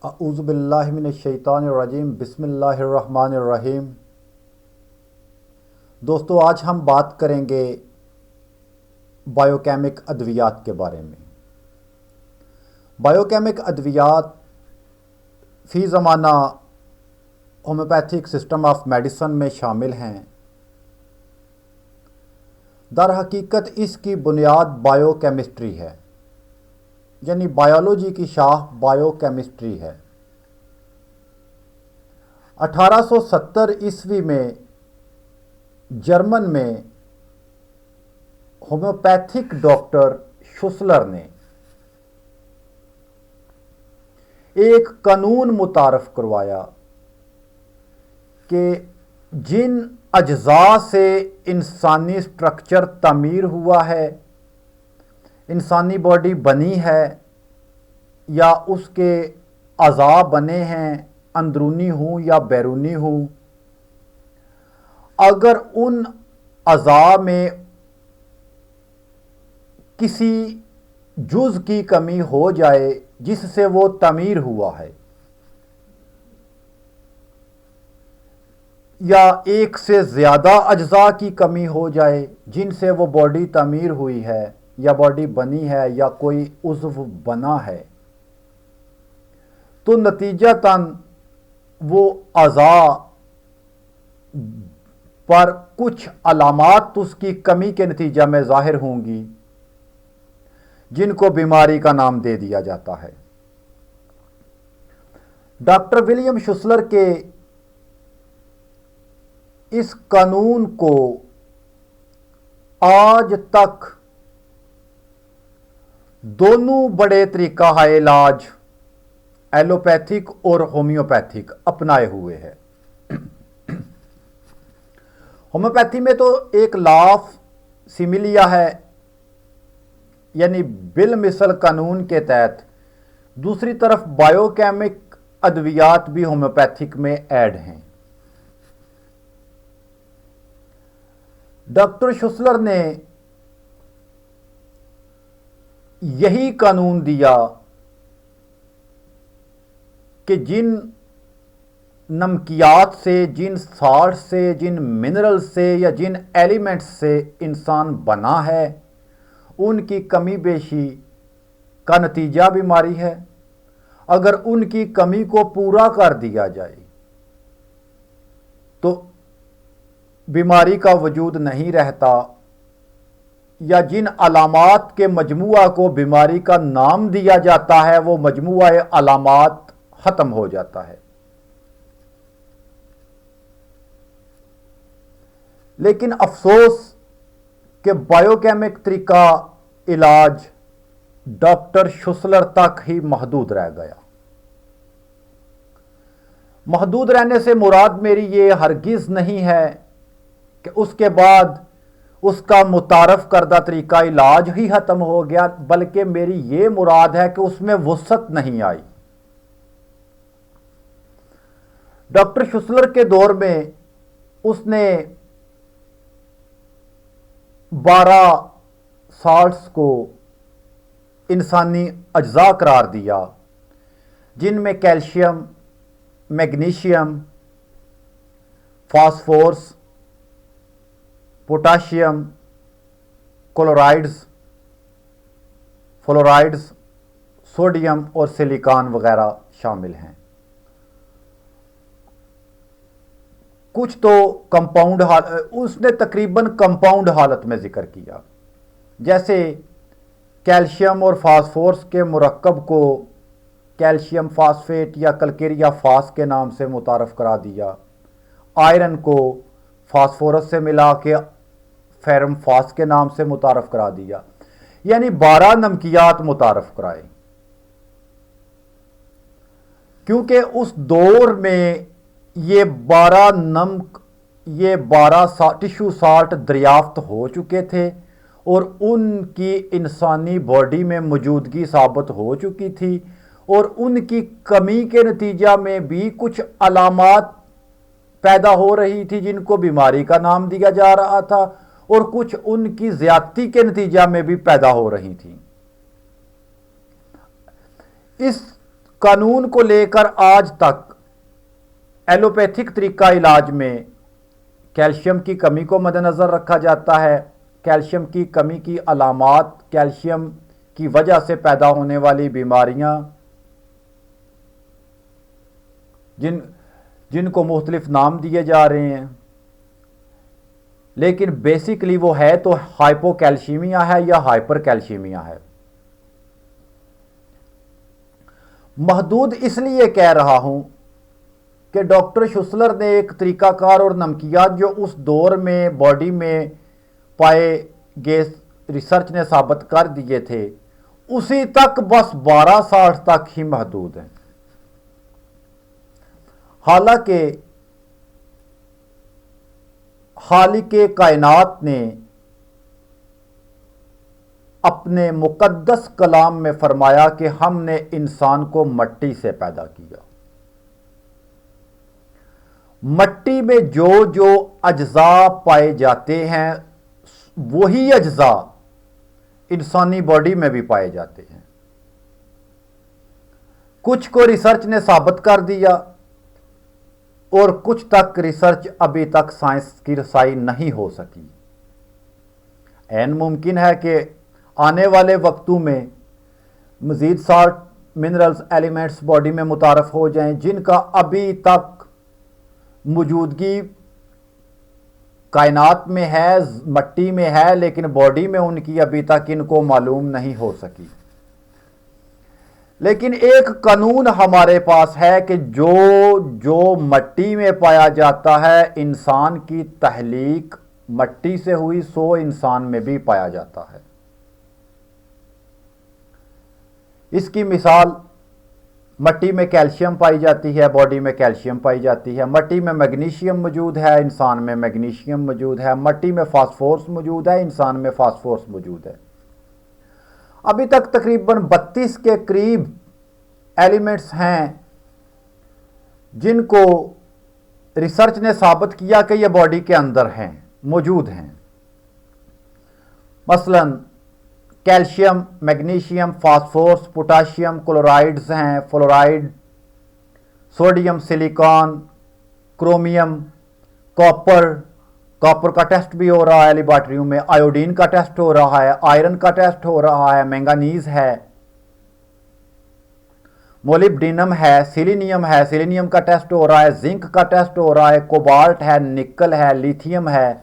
अऊज़ु बिल्लाहि मिनश शैतानिर रजीम बिस्मिल्लाहिर रहमानिर रहीम। दोस्तों, आज हम बात करेंगे बायोकेमिक अद्वियात के बारे में। बायोकेमिक अद्वियात फ़ी ज़माना होम्योपैथिक सिस्टम ऑफ मेडिसन में शामिल हैं। दर हकीकत इसकी बुनियाद बायोकेमिस्ट्री है, यानी बायोलॉजी की शाख बायोकेमिस्ट्री है। 1870 ईस्वी में जर्मन में होम्योपैथिक डॉक्टर शुसलर ने एक कानून मुतारफ़ करवाया कि जिन अज्जा से इंसानी स्ट्रक्चर तामीर हुआ है, इंसानी बॉडी बनी है या उसके अज़ा बने हैं, अंदरूनी हूँ या बैरूनी हूँ, अगर उन अज़ा में किसी जुज़ की कमी हो जाए जिससे वो तामीर हुआ है, या एक से ज़्यादा अज्जा की कमी हो जाए जिनसे वो बॉडी तामीर हुई है या बॉडी बनी है या कोई उज़्व बना है, तो नतीजतन वो अज़ा पर कुछ अलामात उसकी कमी के नतीजा में ज़ाहिर होंगी, जिनको बीमारी का नाम दे दिया जाता है। डॉक्टर विलियम शुसलर के इस कानून को आज तक दोनों बड़े तरीका है इलाज, एलोपैथिक और होम्योपैथिक, अपनाए हुए हैं। होम्योपैथी में तो एक लाफ सिमिलिया है, यानी बिल मिसल कानून के तहत। दूसरी तरफ बायोकेमिक अद्वियात भी होम्योपैथिक में ऐड हैं। डॉक्टर शुसलर ने यही कानून दिया कि जिन नमकियात से, जिन साल्ट से, जिन मिनरल से या जिन एलिमेंट्स से इंसान बना है, उनकी कमी बेशी का नतीजा बीमारी है। अगर उनकी कमी को पूरा कर दिया जाए तो बीमारी का वजूद नहीं रहता, या जिन अलामात के मजमुआ को बीमारी का नाम दिया जाता है वो मजमुआ अलामात ख़त्म हो जाता है। लेकिन अफसोस कि बायोकेमिक तरीका इलाज डॉक्टर शुसलर तक ही महदूद रह गया। महदूद रहने से मुराद मेरी ये हरगिज़ नहीं है कि उसके बाद उसका मुतारफ़ करदा तरीका इलाज ही ख़त्म हो गया, बल्कि मेरी ये मुराद है कि उसमें वुसअत नहीं आई। डॉक्टर शुसलर के दौर में उसने 12 साल्ट्स को इंसानी अज्जा करार दिया, जिनमें calcium, magnesium, phosphorus, potassium, chlorides, fluorides, sodium और सिलिकॉन वगैरह शामिल हैं। कुछ तो कंपाउंड उसने तकरीबन कंपाउंड हालत में ज़िक्र किया, जैसे कैल्शियम और फास्फोरस के मुरक्कब को कैल्शियम फास्फेट या कलकेरिया फास के नाम से मुतारफ़ करा दिया। आयरन को फास्फोरस से मिला के फेरम फास के नाम से मुतारफ़ करा दिया, यानी 12 नमकियात मुतारफ़ कराए। क्योंकि उस दौर में ये 12 टिश्यू साल्ट दरियाफ्त हो चुके थे और उनकी इंसानी बॉडी में मौजूदगी साबित हो चुकी थी, और उनकी कमी के नतीजा में भी कुछ अलामात पैदा हो रही थी जिनको बीमारी का नाम दिया जा रहा था, और कुछ उनकी ज़्यादती के नतीजा में भी पैदा हो रही थी। इस कानून को लेकर आज तक एलोपैथिक तरीका इलाज में कैल्शियम की कमी को मद्देनज़र रखा जाता है। कैल्शियम की कमी की अलामात, कैल्शियम की वजह से पैदा होने वाली बीमारियां, जिनको मुख्तलिफ नाम दिए जा रहे हैं, लेकिन बेसिकली वो है तो हाइपोकैल्शीमिया है या हाइपर कैल्शीमिया है। महदूद इसलिए कह रहा हूं कि डॉक्टर शुसलर ने एक तरीकाकार और नमकियात जो उस दौर में बॉडी में पाए गए रिसर्च ने साबित कर दिए थे, उसी तक बस 1260 तक ही महदूद हैं। हालांकि खालिक़े कायनात ने अपने मुकद्दस कलाम में फरमाया कि हमने इंसान को मट्टी से पैदा किया। मट्टी में जो जो अज्जा पाए जाते हैं वही अज्जा इंसानी बॉडी में भी पाए जाते हैं। कुछ को रिसर्च ने साबित कर दिया और कुछ तक रिसर्च अभी तक साइंस की रसाई नहीं हो सकी। ऐन मुमकिन है कि आने वाले वक्तों में मज़ीद साल्ट, मिनरल्स, एलिमेंट्स बॉडी में मुतारफ़ हो जाएं जिनका अभी तक मौजूदगी कायनात में है, मट्टी में है, लेकिन बॉडी में उनकी अभी तक इनको मालूम नहीं हो सकी। लेकिन एक कानून हमारे पास है कि जो जो मट्टी में पाया जाता है, इंसान की तहलीक मट्टी से हुई, सो इंसान में भी पाया जाता है। इसकी मिसाल, मट्टी में कैल्शियम पाई जाती है, बॉडी में कैल्शियम पाई जाती है। मट्टी में मैग्नीशियम मौजूद है, इंसान में मैग्नीशियम मौजूद है। मट्टी में फास्फोरस मौजूद है, इंसान में फास्फोरस मौजूद है। अभी तक तकरीबन 32 के करीब एलिमेंट्स हैं जिनको रिसर्च ने साबित किया कि ये बॉडी के अंदर हैं, मौजूद हैं। मसलन calcium, magnesium, phosphorus, potassium, chlorides हैं, fluoride, sodium, silicon, chromium, copper का टेस्ट भी हो रहा है लेबॉर्ट्रियों में, आयोडीन का टेस्ट हो रहा है, आयरन का टेस्ट हो रहा है, मैंगानीज है, मोलिब्डेनम है, सिलीनियम का टेस्ट हो रहा है, जिंक का टेस्ट हो रहा है, कोबाल्ट है, निकल है, लिथियम है,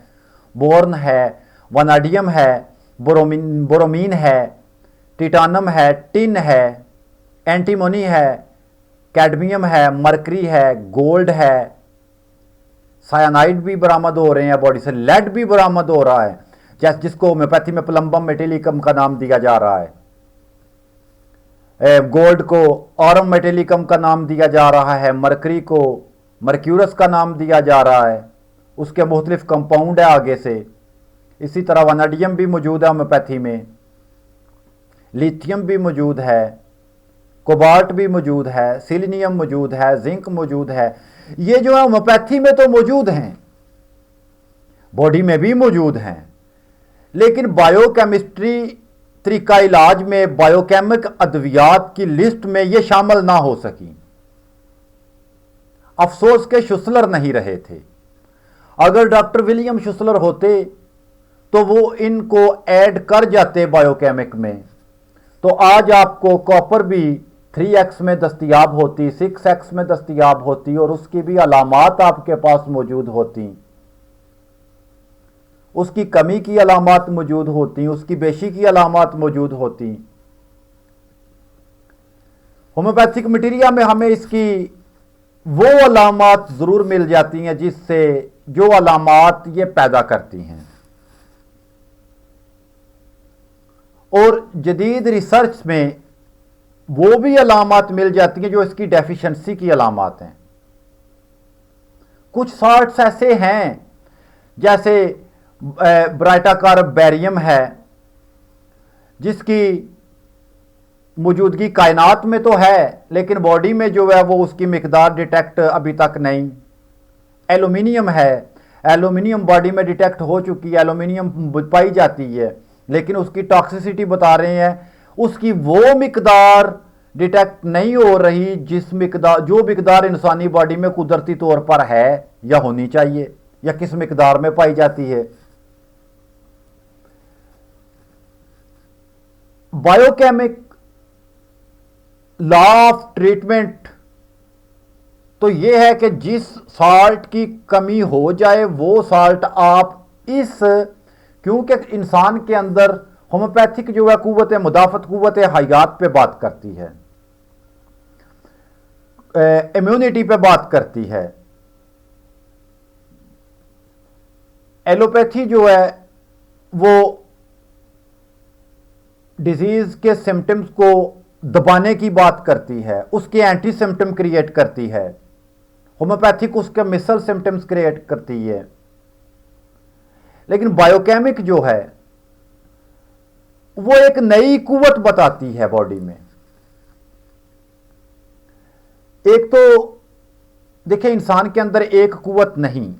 बोर्न है, वनाडियम है, बोरोमीन है, टिटानम है, टिन है, एंटीमोनी है, कैडमियम है, मरकरी है, गोल्ड है, सायानाइड भी बरामद हो रहे हैं बॉडी से, लेड भी बरामद हो रहा है, जैसे जिसको होम्योपैथी में प्लम्बम मेटेलिकम का नाम दिया जा रहा है। गोल्ड को ऑरम मेटेलिकम का नाम दिया जा रहा है, मरकरी को मर्क्यूरस का नाम दिया जा रहा है, उसके मुख्तलिफ कंपाउंड है आगे से। इसी तरह वनाडियम भी मौजूद है होम्योपैथी में, लिथियम भी मौजूद है, कोबाल्ट भी मौजूद है, सिलीनियम मौजूद है, जिंक मौजूद है। ये जो है होम्योपैथी में तो मौजूद हैं, बॉडी में भी मौजूद हैं, लेकिन बायोकेमिस्ट्री तरीका इलाज में बायोकेमिक अद्वियात की लिस्ट में ये शामिल ना हो सकी। अफसोस के शुसलर नहीं रहे थे। अगर डॉक्टर विलियम शुसलर होते तो वो इनको ऐड कर जाते बायोकेमिक में, तो आज आपको कॉपर भी 3x में दस्तयाब होती, 6x में दस्तयाब होती और उसकी भी अलामात आपके पास मौजूद होती, उसकी कमी की अलामात मौजूद होती, उसकी बेशी की अलामात मौजूद होती। होम्योपैथिक मटीरिया में हमें इसकी वो अलामात ज़रूर मिल जाती हैं जिससे जो अलामात ये पैदा करती हैं, और जदीद रिसर्च में वो भी अलामात मिल जाती हैं जो इसकी डेफिशिएंसी की अलामात हैं। कुछ साल्ट्स ऐसे हैं जैसे ब्राइटाकार बैरियम है जिसकी मौजूदगी कायनात में तो है लेकिन बॉडी में जो है वो उसकी मिकदार डिटेक्ट अभी तक नहीं। एल्यूमिनियम है, एल्यूमिनियम बॉडी में डिटेक्ट हो चुकी है, एल्यूमिनियम पाई जाती है, लेकिन उसकी टॉक्सिसिटी बता रहे हैं उसकी वो मिकदार डिटेक्ट नहीं हो रही जिस मिकदार जो मिकदार इंसानी बॉडी में कुदरती तौर पर है या होनी चाहिए या किस मिकदार में पाई जाती है। बायोकेमिक लॉ ऑफ ट्रीटमेंट तो यह है कि जिस साल्ट की कमी हो जाए वो साल्ट आप क्योंकि इंसान के अंदर होम्योपैथिक जो है कुव्वत मुदाफत कुव्वत हयात पे बात करती है, इम्यूनिटी पे बात करती है। एलोपैथी जो है वो डिजीज के सिम्टम्स को दबाने की बात करती है, उसके एंटी सिम्टम क्रिएट करती है। होम्योपैथिक उसके मिसल सिम्टम्स क्रिएट करती है। लेकिन बायोकेमिक जो है वो एक नई कुव्वत बताती है बॉडी में। एक तो देखिए इंसान के अंदर एक कुव्वत नहीं,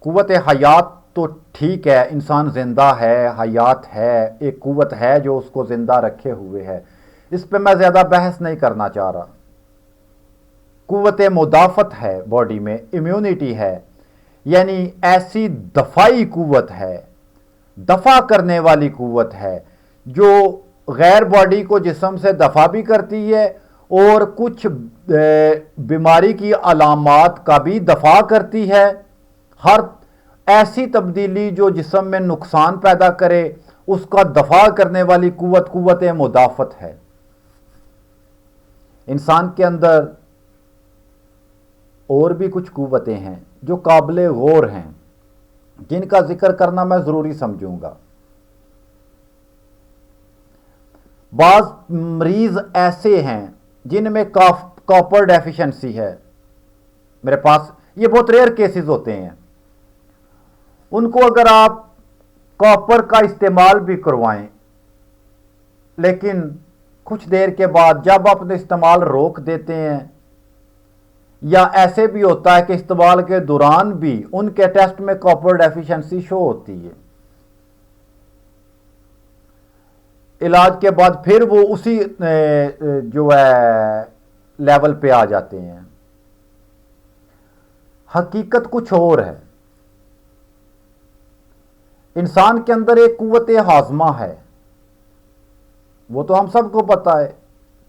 कुव्वत हयात तो ठीक है, इंसान जिंदा है, हयात है, एक कुव्वत है जो उसको जिंदा रखे हुए है, इस पे मैं ज्यादा बहस नहीं करना चाह रहा। कुव्वत मुदाफत है बॉडी में, इम्यूनिटी है, यानी ऐसी दफाई कुव्वत है, दफा करने वाली कुव्वत है जो गैर बॉडी को जिस्म से दफा भी करती है और कुछ बीमारी की अलामात का भी दफा करती है। हर ऐसी तब्दीली जो जिस्म में नुकसान पैदा करे उसका दफा करने वाली कुव्वत कुव्वत मुदाफत है। इंसान के अंदर और भी कुछ कुव्वतें हैं जो काबिल गौर हैं, जिनका जिक्र करना मैं जरूरी समझूंगा। बाज मरीज ऐसे हैं जिनमें कॉपर डेफिशिएंसी है, मेरे पास ये बहुत रेयर केसेस होते हैं, उनको अगर आप कॉपर का इस्तेमाल भी करवाएं लेकिन कुछ देर के बाद जब आप इस्तेमाल रोक देते हैं, या ऐसे भी होता है कि इस्तेमाल के दौरान भी उनके टेस्ट में कॉपर डेफिशिएंसी शो होती है, इलाज के बाद फिर वो उसी जो है लेवल पे आ जाते हैं। हकीकत कुछ और है। इंसान के अंदर एक कुव्वत हाजमा है, वो तो हम सबको पता है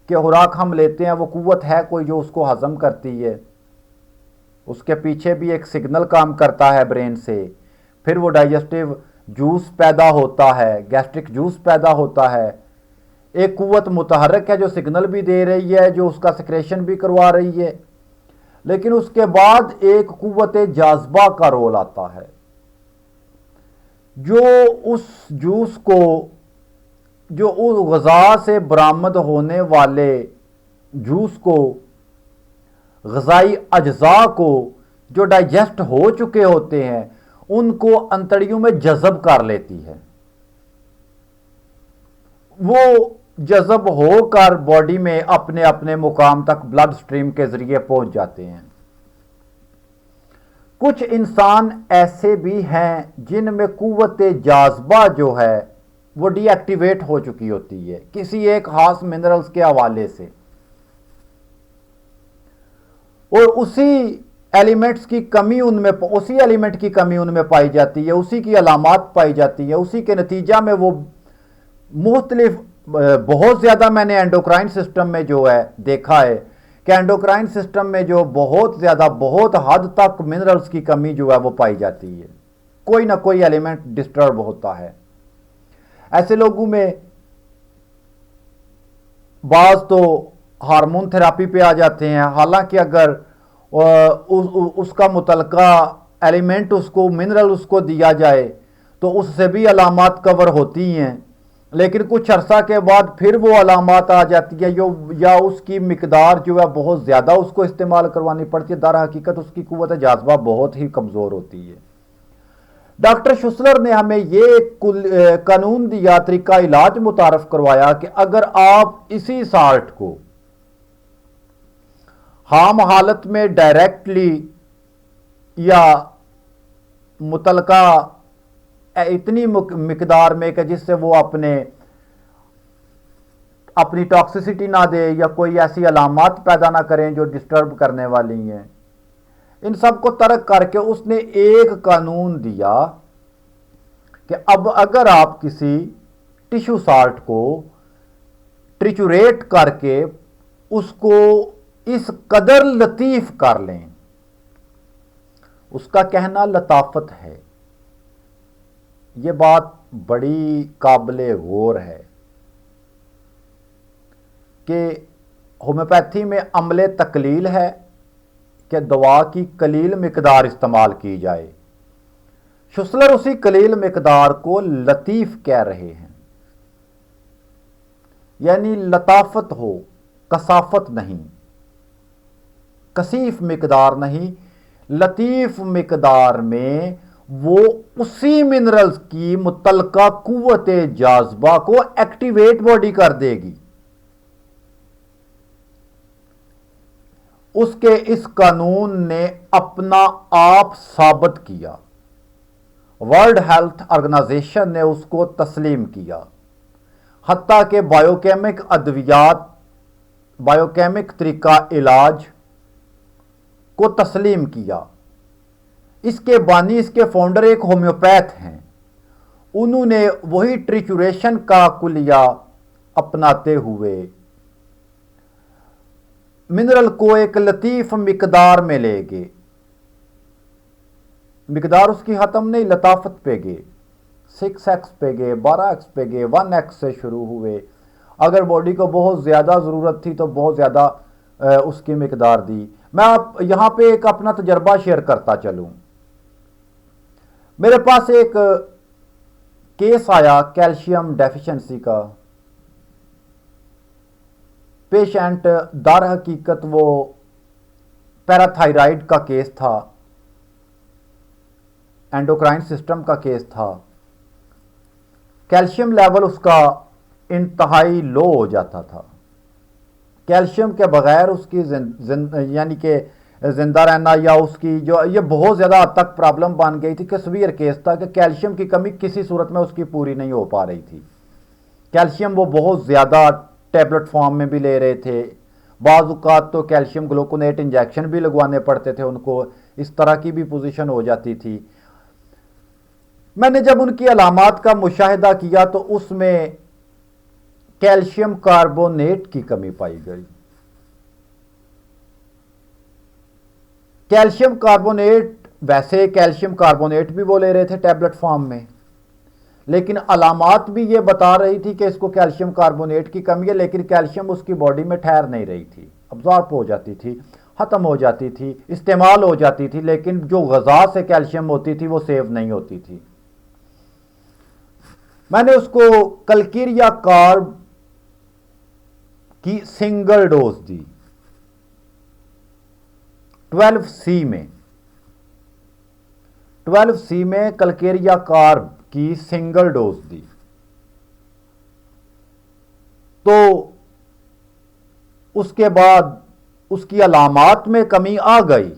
कि खुराक हम लेते हैं, वो कुव्वत है कोई जो उसको हजम करती है, उसके पीछे भी एक सिग्नल काम करता है ब्रेन से, फिर वो डाइजेस्टिव जूस पैदा होता है, गैस्ट्रिक जूस पैदा होता है। एक कुव्वत मुतहरक है जो सिग्नल भी दे रही है, जो उसका सिक्रेशन भी करवा रही है। लेकिन उसके बाद एक कुव्वत जाज़बा का रोल आता है जो उस जूस को, जो उस ग़ज़ा से बरामद होने वाले जूस को, ग़ज़ाई अज्जा को जो डाइजेस्ट हो चुके होते हैं उनको अंतड़ियों में जज़ब कर लेती है। वो जज़ब होकर बॉडी में अपने अपने मुकाम तक ब्लड स्ट्रीम के जरिए पहुंच जाते हैं। कुछ इंसान ऐसे भी हैं जिनमें कुव्वत जाज़बा जो है वो डीएक्टिवेट हो चुकी होती है किसी एक खास मिनरल्स के हवाले से, और उसी एलिमेंट की कमी उनमें पाई जाती है, उसी की अलामात पाई जाती है। उसी के नतीजा में वो मुख्तलिफ बहुत ज़्यादा मैंने एंडोक्राइन सिस्टम में जो है देखा है कि एंडोक्राइन सिस्टम में जो बहुत ज़्यादा, बहुत हद तक मिनरल्स की कमी जो है वो पाई जाती है, कोई ना कोई एलिमेंट डिस्टर्ब होता है। ऐसे लोगों में बाज तो हार्मोन थेरापी पे आ जाते हैं, हालांकि अगर उसका मुतलका एलिमेंट उसको, मिनरल उसको दिया जाए तो उससे भी अलामात कवर होती हैं, लेकिन कुछ अरसा के बाद फिर वो अलामात आ जाती है या उसकी मिकदार जो है बहुत ज़्यादा उसको इस्तेमाल करवानी पड़ती है। दर हकीकत उसकी कुव्वत जाज़बा बहुत ही कमज़ोर होती है। डॉक्टर शुसलर ने हमें ये कानून दिया, तरीका इलाज मुतारफ करवाया कि अगर आप इसी साल्ट को हाम हालत में डायरेक्टली या मुतलका इतनी मिकदार में कि जिससे वो अपने अपनी टॉक्सिसिटी ना दे या कोई ऐसी अलामात पैदा ना करें जो डिस्टर्ब करने वाली हैं। इन सब को तर्क करके उसने एक कानून दिया कि अब अगर आप किसी टिश्यू साल्ट को ट्रिचुरेट करके उसको इस कदर लतीफ कर लें, उसका कहना लताफत है, ये बात बड़ी काबिले गौर है कि होम्योपैथी में अमले तकलील है कि दवा की कलील मिकदार इस्तेमाल की जाए। शुसलर उसी कलील मिकदार को लतीफ़ कह रहे हैं, यानी लताफत हो, कसाफत नहीं, कसीफ मिकदार नहीं, लतीफ़ मिकदार में वो उसी मिनरल्स की मुतलका कुव्वत जाज़बा को एक्टिवेट बॉडी कर देगी। उसके इस कानून ने अपना आप साबित किया, वर्ल्ड हेल्थ ऑर्गेनाइजेशन ने उसको तस्लीम किया, हत्ता के बायोकेमिक अद्वियात, बायोकेमिक तरीका इलाज को तस्लीम किया। इसके बानी, इसके फाउंडर एक होम्योपैथ हैं, उन्होंने वही ट्रिचुरेशन का कुलिया अपनाते हुए मिनरल को एक लतीफ़ मिकदार में ले गए। मिकदार उसकी ख़त्म नहीं, लताफत पे गए, 6x पे गए, 12x पे गए, 1x से शुरू हुए। अगर बॉडी को बहुत ज़्यादा ज़रूरत थी तो बहुत ज़्यादा उसकी मिकदार दी। मैं आप यहाँ पे एक अपना तजर्बा शेयर करता चलूँ। मेरे पास एक केस आया कैल्शियम डेफिशिएंसी का। पेशेंट दर हकीकत वो पैराथायराइड का केस था, एंडोक्राइन सिस्टम का केस था। कैल्शियम लेवल उसका इंतहाई लो हो जाता था। कैल्शियम के बगैर उसकी यानी कि जिंदा रहना या उसकी जो ये बहुत ज़्यादा हद तक प्रॉब्लम बन गई थी कि सीवियर केस था कि कैल्शियम की कमी किसी सूरत में उसकी पूरी नहीं हो पा रही थी। कैल्शियम वो बहुत ज़्यादा टैबलेट फॉर्म में भी ले रहे थे, बाज़ औक़ात तो कैल्शियम ग्लूकोनेट इंजेक्शन भी लगवाने पड़ते थे उनको, इस तरह की भी पोजीशन हो जाती थी। मैंने जब उनकी अलामात का मुशाहिदा किया तो उसमें कैल्शियम कार्बोनेट की कमी पाई गई। कैल्शियम कार्बोनेट, वैसे कैल्शियम कार्बोनेट भी वो ले रहे थे टैबलेट फॉर्म में, लेकिन अलामात भी ये बता रही थी कि इसको कैल्शियम कार्बोनेट की कमी है, लेकिन कैल्शियम उसकी बॉडी में ठहर नहीं रही थी, अब्जॉर्ब हो जाती थी, ख़त्म हो जाती थी, इस्तेमाल हो जाती थी, लेकिन जो ग़ज़ा से कैल्शियम होती थी वो सेव नहीं होती थी। मैंने उसको कलकिरिया कार्ब की सिंगल डोज दी 12C में, 12C में कलकेरिया कार्ब की सिंगल डोज दी तो उसके बाद उसकी अलामात में कमी आ गई।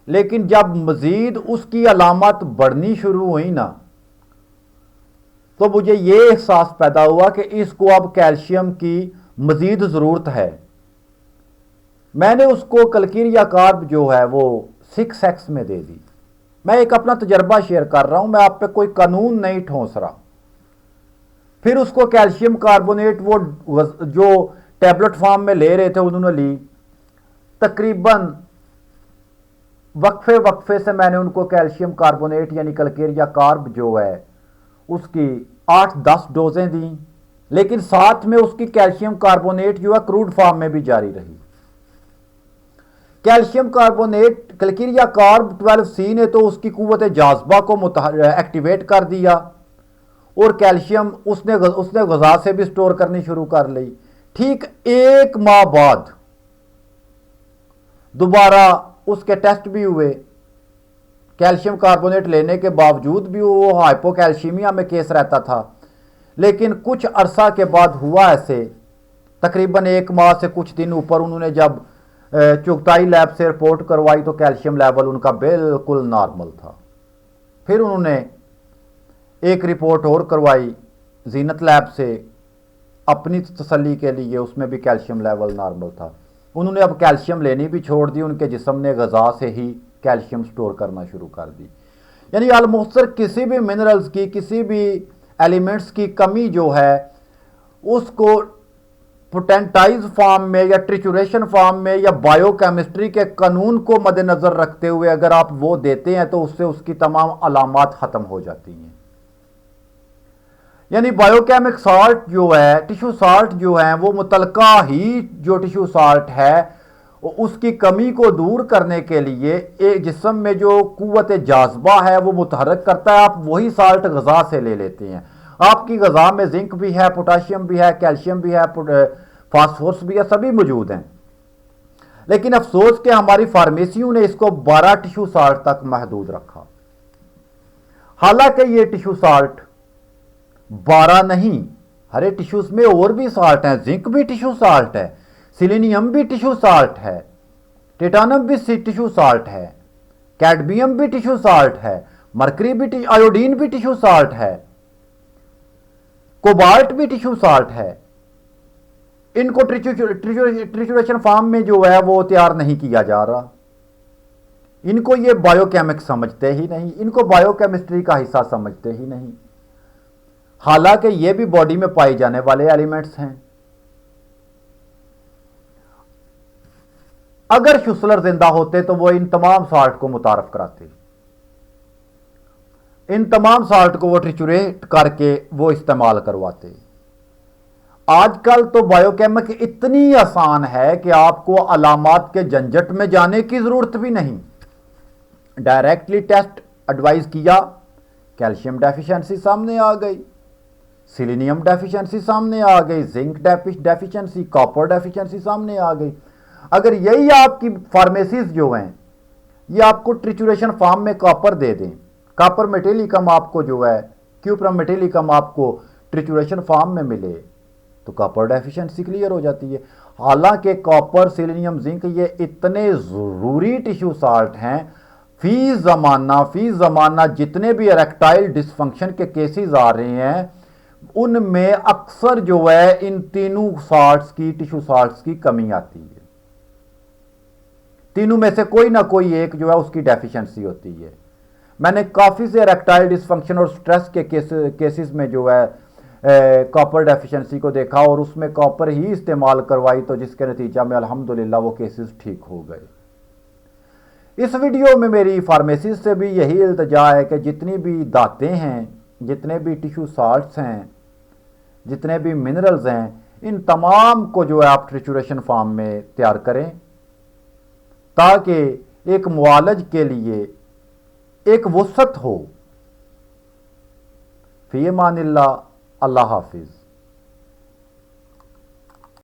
लेकिन जब मज़ीद उसकी अलामत बढ़नी शुरू हुई ना, तो मुझे ये एहसास पैदा हुआ कि इसको अब कैल्शियम की मज़ीद ज़रूरत है। मैंने उसको कलकिरिया कार्ब जो है वो 6x में दे दी। मैं एक अपना तजर्बा शेयर कर रहा हूं, मैं आप पे कोई कानून नहीं ठोंस रहा। फिर उसको कैल्शियम कार्बोनेट वो जो टैबलेट फॉर्म में ले रहे थे उन्होंने ली, तकरीबन वक्फे वक्फे से मैंने उनको कैल्शियम कार्बोनेट यानी कलकेरिया कार्ब जो है उसकी 8-10 डोजें दी, लेकिन साथ में उसकी कैल्शियम कार्बोनेट जो है क्रूड फॉर्म में भी जारी रही। कैल्शियम कार्बोनेट कलकिरिया कार्ब 12C ने तो उसकी कुव्वत जाज़बा को एक्टिवेट कर दिया और कैल्शियम उसने ग़ज़ा से भी स्टोर करनी शुरू कर ली। ठीक 1 माह बाद दोबारा उसके टेस्ट भी हुए, कैल्शियम कार्बोनेट लेने के बावजूद भी वो हाइपोकैल्शीमिया में केस रहता था। लेकिन कुछ अरसा के बाद हुआ ऐसे, तकरीबन 1 माह से कुछ दिन ऊपर, उन्होंने जब चुगताई लैब से रिपोर्ट करवाई तो कैल्शियम लेवल उनका बिल्कुल नॉर्मल था। फिर उन्होंने एक रिपोर्ट और करवाई जीनत लैब से, अपनी तसल्ली के लिए उसमें भी कैल्शियम लेवल नॉर्मल था। उन्होंने अब कैल्शियम लेनी भी छोड़ दी, उनके जिस्म ने ग़िज़ा से ही कैल्शियम स्टोर करना शुरू कर दी। यानी अलमुख्तर किसी भी मिनरल्स की, किसी भी एलिमेंट्स की कमी जो है उसको पोटेंटाइज फॉर्म में या ट्रिचुरेशन फॉर्म में या बायोकेमिस्ट्री के कानून को मद्देनज़र रखते हुए अगर आप वो देते हैं तो उससे उसकी तमाम अलामात ख़त्म हो जाती हैं। यानी बायोकेमिक साल्ट जो है, टिश्यू साल्ट जो है, वो मुतलका ही जो टिश्यू साल्ट है उसकी कमी को दूर करने के लिए एक जिस्म में जो कुव्वत जाज़बा है वो मुतहरक करता है। आप वही साल्ट ग़िज़ा से ले लेते हैं। आपकी ग़िज़ा में जिंक भी है, पोटाशियम भी है, कैल्शियम भी है, फास्फोरस भी है, सभी मौजूद हैं। लेकिन अफसोस कि हमारी फार्मेसियों ने इसको 12 टिश्यू साल्ट तक महदूद रखा। हालांकि ये टिश्यू साल्ट 12 नहीं, हरे टिश्यूज में और भी साल्ट हैं। जिंक भी टिश्यू साल्ट है, सिलेनियम भी टिश्यू साल्ट है, टिटानम भी टिश्यू साल्ट है, कैडमियम भी टिश्यू साल्ट है, मरकरी भी, आयोडीन भी टिश्यू साल्ट है, कोबाल्ट भी टिश्यू साल्ट है। इनको ट्रिचुरेशन फॉर्म में जो है वो तैयार नहीं किया जा रहा। इनको ये बायोकेमिक समझते ही नहीं, इनको बायोकेमिस्ट्री का हिस्सा समझते ही नहीं, हालांकि ये भी बॉडी में पाए जाने वाले एलिमेंट्स हैं। अगर शुसलर जिंदा होते तो वो इन तमाम साल्ट को मुतारफ कराते, इन तमाम साल्ट को वो ट्रिचुरेट करके वो इस्तेमाल करवाते। आजकल तो बायोकेमिक इतनी आसान है कि आपको अलामात के झंझट में जाने की जरूरत भी नहीं। डायरेक्टली टेस्ट एडवाइस किया, कैल्शियम डेफिशिएंसी सामने आ गई, सिलेनियम डेफिशिएंसी सामने आ गई, जिंक डेफिशिएंसी, कॉपर डेफिशिएंसी सामने आ गई। अगर यही आपकी फार्मेसीज जो हैं ये आपको ट्रिचुरेशन फॉर्म में कॉपर दे दें, कॉपर मेटेलिकम आपको जो है, क्यूप्रम मेटेलिकम आपको ट्रिचुरेशन फॉर्म में मिले, तो कॉपर डेफिशिएंसी क्लियर हो जाती है। हालांकि कॉपर, सिलेनियम, जिंक ये इतने ज़रूरी टिश्यू साल्ट हैं। फी ज़माना जितने भी इरेक्टाइल डिसफंक्शन के केसेस आ रहे हैं उनमें अक्सर जो है इन तीनों साल्ट्स की, टिश्यू साल्ट्स की कमी आती है। तीनों में से कोई ना कोई एक जो है उसकी डेफिशिएंसी होती है। मैंने काफ़ी से इरेक्टाइल डिसफंक्शन और स्ट्रेस के केसेस में जो है कॉपर डेफिशिएंसी को देखा और उसमें कॉपर ही इस्तेमाल करवाई, तो जिसके नतीजा में अल्हम्दुलिल्लाह वो केसेस ठीक हो गए। इस वीडियो में मेरी फार्मेसिस्ट से भी यही इल्तिजा है कि जितनी भी दातें हैं, जितने भी टिश्यू साल्ट्स हैं, जितने भी मिनरल्स हैं, इन तमाम को जो है आप ट्रिचुरेशन फॉर्म में तैयार करें ताकि एक मुआलज के लिए एक वसत हो। फी अमानिल्लाह, अल्लाह हाफिज़।